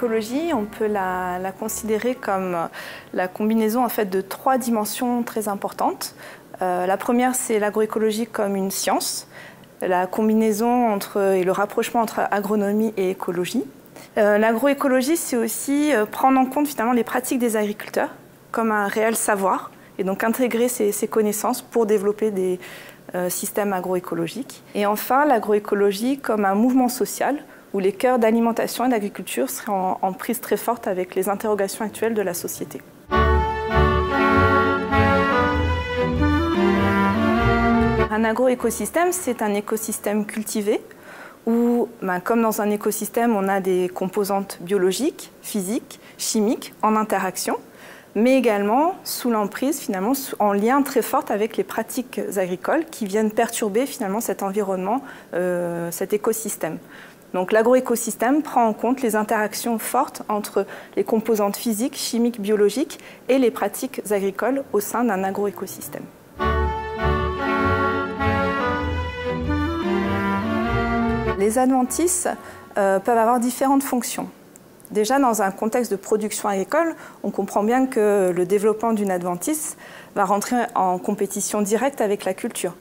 l'agroécologie, on peut la considérer comme la combinaison en fait, de trois dimensions très importantes. La première, c'est l'agroécologie comme une science, la combinaison et le rapprochement entre agronomie et écologie. L'agroécologie, c'est aussi prendre en compte finalement les pratiques des agriculteurs comme un réel savoir et donc intégrer ces connaissances pour développer des systèmes agroécologiques. Et enfin, l'agroécologie comme un mouvement social où les cœurs d'alimentation et d'agriculture seraient en prise très forte avec les interrogations actuelles de la société. Un agroécosystème, c'est un écosystème cultivé où, comme dans un écosystème, on a des composantes biologiques, physiques, chimiques en interaction, mais également sous l'emprise, finalement, en lien très fort avec les pratiques agricoles qui viennent perturber finalement cet environnement, cet écosystème. Donc l'agroécosystème prend en compte les interactions fortes entre les composantes physiques, chimiques, biologiques et les pratiques agricoles au sein d'un agroécosystème. Les adventices peuvent avoir différentes fonctions. Déjà, dans un contexte de production agricole, on comprend bien que le développement d'une adventice va rentrer en compétition directe avec la culture.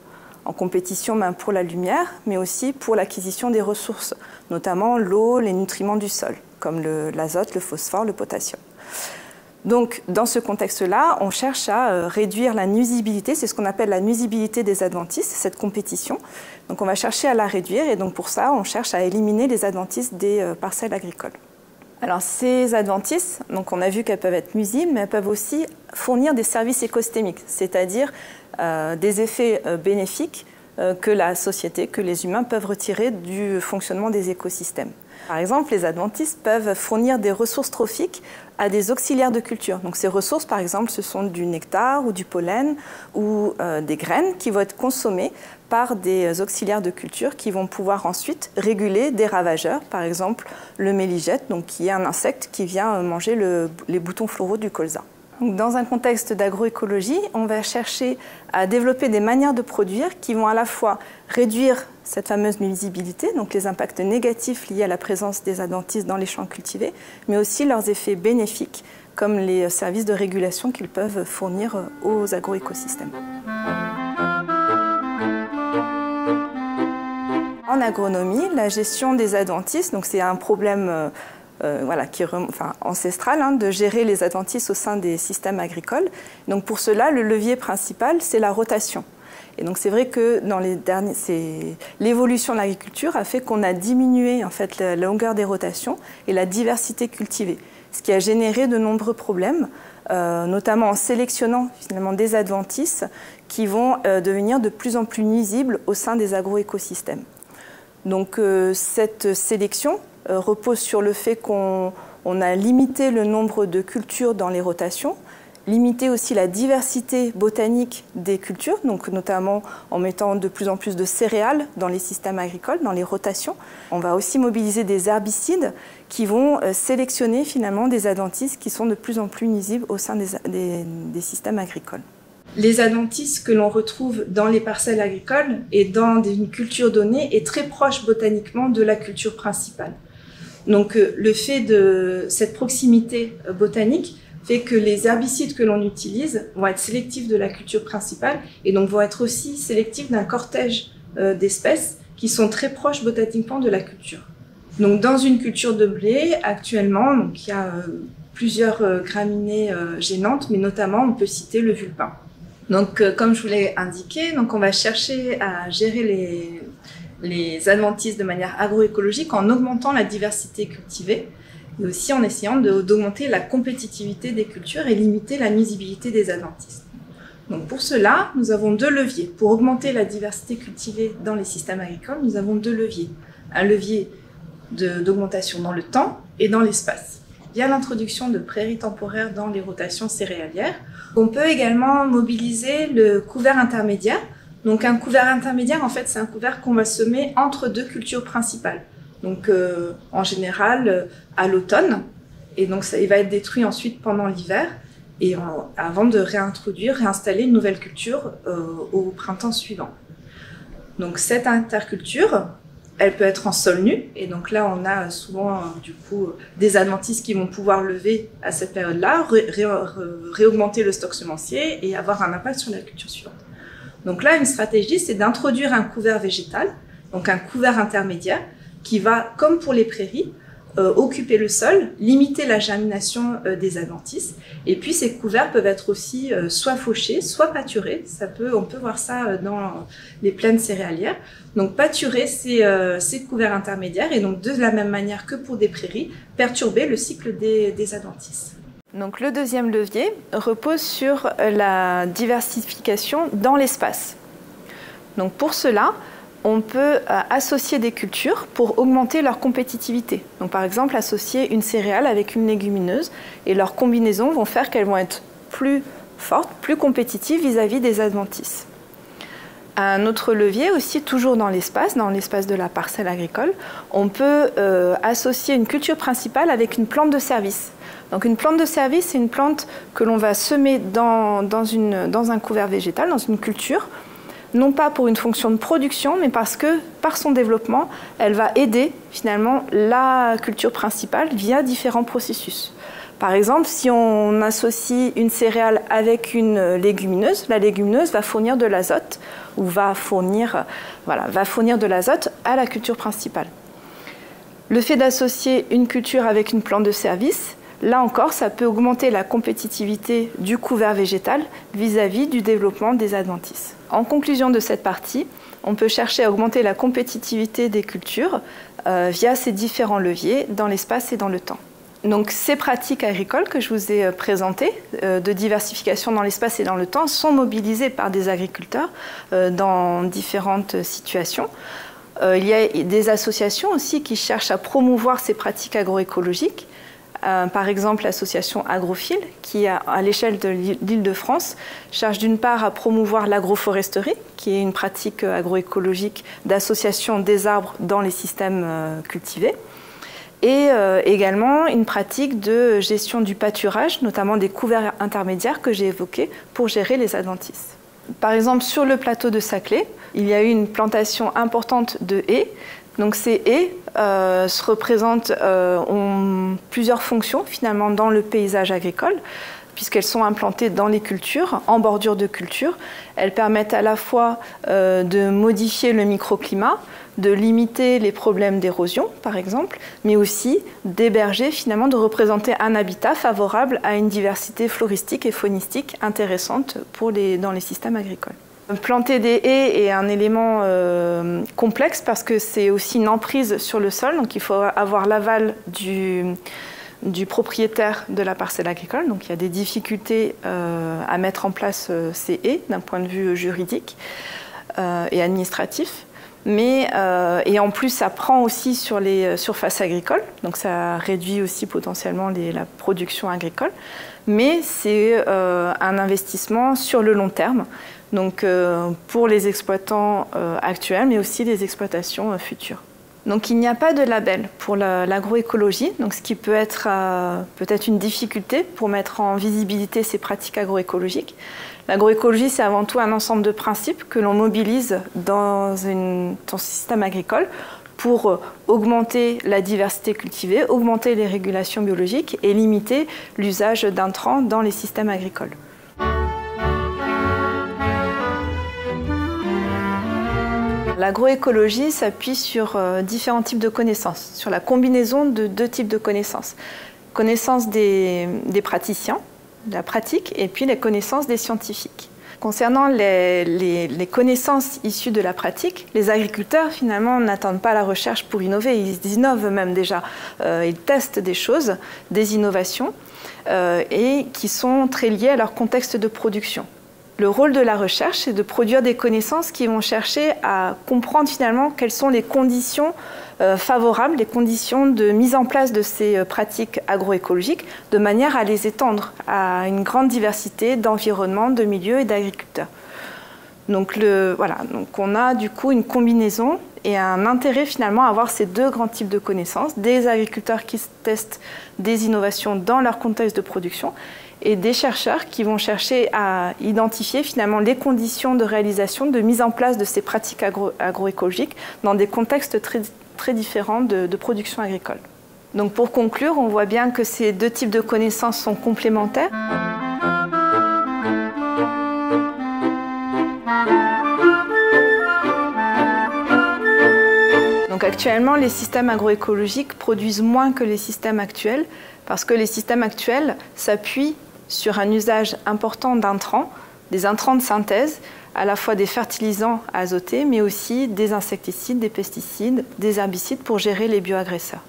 En compétition pour la lumière, mais aussi pour l'acquisition des ressources, notamment l'eau, les nutriments du sol, comme l'azote, le phosphore, le potassium. Donc, dans ce contexte-là, on cherche à réduire la nuisibilité, c'est ce qu'on appelle la nuisibilité des adventices, cette compétition. Donc, on va chercher à la réduire et donc pour ça, on cherche à éliminer les adventices des parcelles agricoles. Alors, ces adventices, donc on a vu qu'elles peuvent être nuisibles, mais elles peuvent aussi fournir des services écosystémiques, c'est-à-dire des effets bénéfiques que la société, que les humains peuvent retirer du fonctionnement des écosystèmes. Par exemple, les adventices peuvent fournir des ressources trophiques à des auxiliaires de culture. Donc ces ressources, par exemple, ce sont du nectar ou du pollen ou des graines qui vont être consommées par des auxiliaires de culture qui vont pouvoir ensuite réguler des ravageurs, par exemple le méligète, donc qui est un insecte qui vient manger les boutons floraux du colza. Dans un contexte d'agroécologie, on va chercher à développer des manières de produire qui vont à la fois réduire cette fameuse nuisibilité, donc les impacts négatifs liés à la présence des adventices dans les champs cultivés, mais aussi leurs effets bénéfiques, comme les services de régulation qu'ils peuvent fournir aux agroécosystèmes. En agronomie, la gestion des adventices, donc c'est un problème qui est ancestral, de gérer les adventices au sein des systèmes agricoles. Donc pour cela, le levier principal, c'est la rotation. Et donc c'est vrai que dans l'évolution de l'agriculture a fait qu'on a diminué en fait la longueur des rotations et la diversité cultivée, ce qui a généré de nombreux problèmes, notamment en sélectionnant finalement des adventices qui vont devenir de plus en plus nuisibles au sein des agroécosystèmes. Donc cette sélection repose sur le fait qu'on a limité le nombre de cultures dans les rotations, limité aussi la diversité botanique des cultures, donc notamment en mettant de plus en plus de céréales dans les systèmes agricoles, dans les rotations. On va aussi mobiliser des herbicides qui vont sélectionner finalement des adventices qui sont de plus en plus nuisibles au sein des systèmes agricoles. Les adventices que l'on retrouve dans les parcelles agricoles et dans une culture donnée est très proche botaniquement de la culture principale. Donc le fait de cette proximité botanique fait que les herbicides que l'on utilise vont être sélectifs de la culture principale et donc vont être aussi sélectifs d'un cortège d'espèces qui sont très proches botaniquement de la culture. Donc dans une culture de blé, actuellement, donc, il y a plusieurs graminées gênantes, mais notamment on peut citer le vulpin. Donc comme je vous l'ai indiqué, donc, on va chercher à gérer les adventices de manière agroécologique en augmentant la diversité cultivée et aussi en essayant d'augmenter la compétitivité des cultures et limiter la nuisibilité des adventices. Donc pour cela, nous avons deux leviers. Pour augmenter la diversité cultivée dans les systèmes agricoles, nous avons deux leviers. Un levier d'augmentation dans le temps et dans l'espace, via l'introduction de prairies temporaires dans les rotations céréalières. On peut également mobiliser le couvert intermédiaire. Donc un couvert intermédiaire, en fait, c'est un couvert qu'on va semer entre deux cultures principales. Donc en général à l'automne, et donc il va être détruit ensuite pendant l'hiver, et avant de réinstaller une nouvelle culture au printemps suivant. Donc cette interculture Elle peut être en sol nu, et donc là on a souvent du coup des adventistes qui vont pouvoir lever à cette période-là, réaugmenter le stock semencier et avoir un impact sur la culture suivante. Donc là, une stratégie, c'est d'introduire un couvert végétal, donc un couvert intermédiaire, qui va, comme pour les prairies, occuper le sol, limiter la germination des adventices. Et puis ces couverts peuvent être aussi soit fauchés, soit pâturés. On peut voir ça dans les plaines céréalières. Donc pâturer ces couverts intermédiaires et donc de la même manière que pour des prairies, perturber le cycle des adventices. Donc le deuxième levier repose sur la diversification dans l'espace. Donc pour cela, on peut associer des cultures pour augmenter leur compétitivité. Donc par exemple, associer une céréale avec une légumineuse et leurs combinaisons vont faire qu'elles vont être plus fortes, plus compétitives vis-à-vis des adventices. Un autre levier aussi, toujours dans l'espace de la parcelle agricole, on peut associer une culture principale avec une plante de service. Donc une plante de service, c'est une plante que l'on va semer dans un couvert végétal, dans une culture, non pas pour une fonction de production, mais parce que par son développement, elle va aider finalement la culture principale via différents processus. Par exemple, si on associe une céréale avec une légumineuse, la légumineuse va fournir de l'azote ou va fournir de l'azote à la culture principale. Le fait d'associer une culture avec une plante de service, là encore, ça peut augmenter la compétitivité du couvert végétal vis-à-vis du développement des adventices. En conclusion de cette partie, on peut chercher à augmenter la compétitivité des cultures via ces différents leviers dans l'espace et dans le temps. Donc ces pratiques agricoles que je vous ai présentées, de diversification dans l'espace et dans le temps, sont mobilisées par des agriculteurs dans différentes situations. Il y a des associations aussi qui cherchent à promouvoir ces pratiques agroécologiques. Par exemple, l'association Agrophile, qui à l'échelle de l'Île-de-France cherche d'une part à promouvoir l'agroforesterie, qui est une pratique agroécologique d'association des arbres dans les systèmes cultivés, et également une pratique de gestion du pâturage, notamment des couverts intermédiaires que j'ai évoqués pour gérer les adventices. Par exemple, sur le plateau de Saclay, il y a eu une plantation importante de haies. Donc ces haies ont plusieurs fonctions finalement dans le paysage agricole, puisqu'elles sont implantées dans les cultures, en bordure de culture. Elles permettent à la fois de modifier le microclimat, de limiter les problèmes d'érosion par exemple, mais aussi d'héberger finalement, de représenter un habitat favorable à une diversité floristique et faunistique intéressante dans les systèmes agricoles. Planter des haies est un élément complexe parce que c'est aussi une emprise sur le sol, donc il faut avoir l'aval du propriétaire de la parcelle agricole, donc il y a des difficultés à mettre en place ces haies d'un point de vue juridique et administratif. Et en plus, ça prend aussi sur les surfaces agricoles, donc ça réduit aussi potentiellement la production agricole, mais c'est un investissement sur le long terme. Donc pour les exploitants actuels, mais aussi les exploitations futures. Donc il n'y a pas de label pour l'agroécologie, donc ce qui peut être peut-être une difficulté pour mettre en visibilité ces pratiques agroécologiques. L'agroécologie, c'est avant tout un ensemble de principes que l'on mobilise dans un système agricole pour augmenter la diversité cultivée, augmenter les régulations biologiques et limiter l'usage d'intrants dans les systèmes agricoles. L'agroécologie s'appuie sur différents types de connaissances, sur la combinaison de deux types de connaissances. Connaissances des praticiens, de la pratique, et puis les connaissances des scientifiques. Concernant les connaissances issues de la pratique, les agriculteurs finalement n'attendent pas la recherche pour innover, ils innovent même déjà. Ils testent des choses, des innovations, et qui sont très liées à leur contexte de production. Le rôle de la recherche, c'est de produire des connaissances qui vont chercher à comprendre finalement quelles sont les conditions favorables, les conditions de mise en place de ces pratiques agroécologiques, de manière à les étendre à une grande diversité d'environnements, de milieux et d'agriculteurs. Donc on a du coup une combinaison et un intérêt finalement à avoir ces deux grands types de connaissances, des agriculteurs qui testent des innovations dans leur contexte de production et des chercheurs qui vont chercher à identifier finalement les conditions de réalisation, de mise en place de ces pratiques agroécologiques dans des contextes très différents de production agricole. Donc pour conclure, on voit bien que ces deux types de connaissances sont complémentaires. Donc actuellement, les systèmes agroécologiques produisent moins que les systèmes actuels parce que les systèmes actuels s'appuient sur un usage important d'intrants, des intrants de synthèse, à la fois des fertilisants azotés, mais aussi des insecticides, des pesticides, des herbicides pour gérer les bioagresseurs.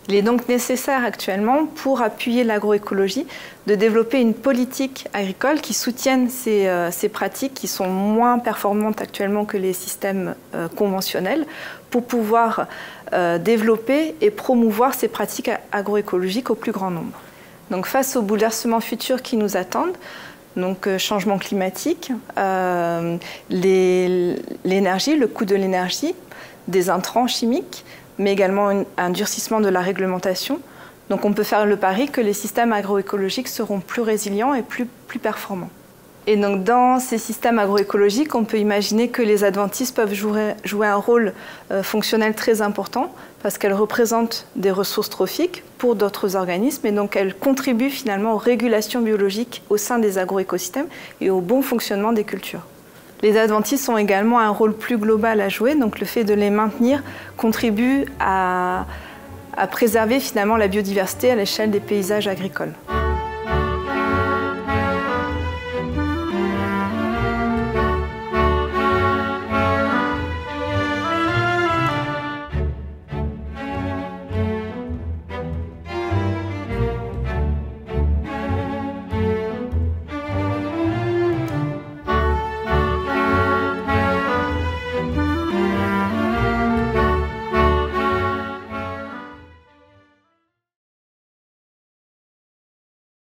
Il est donc nécessaire actuellement, pour appuyer l'agroécologie, de développer une politique agricole qui soutienne ces pratiques qui sont moins performantes actuellement que les systèmes conventionnels, pour pouvoir développer et promouvoir ces pratiques agroécologiques au plus grand nombre. Donc face aux bouleversements futurs qui nous attendent, donc changement climatique, l'énergie, le coût de l'énergie, des intrants chimiques, mais également un durcissement de la réglementation. Donc on peut faire le pari que les systèmes agroécologiques seront plus résilients et plus performants. Et donc dans ces systèmes agroécologiques, on peut imaginer que les adventices peuvent jouer un rôle fonctionnel très important parce qu'elles représentent des ressources trophiques pour d'autres organismes et donc elles contribuent finalement aux régulations biologiques au sein des agroécosystèmes et au bon fonctionnement des cultures. Les adventices ont également un rôle plus global à jouer, donc le fait de les maintenir contribue à préserver finalement la biodiversité à l'échelle des paysages agricoles.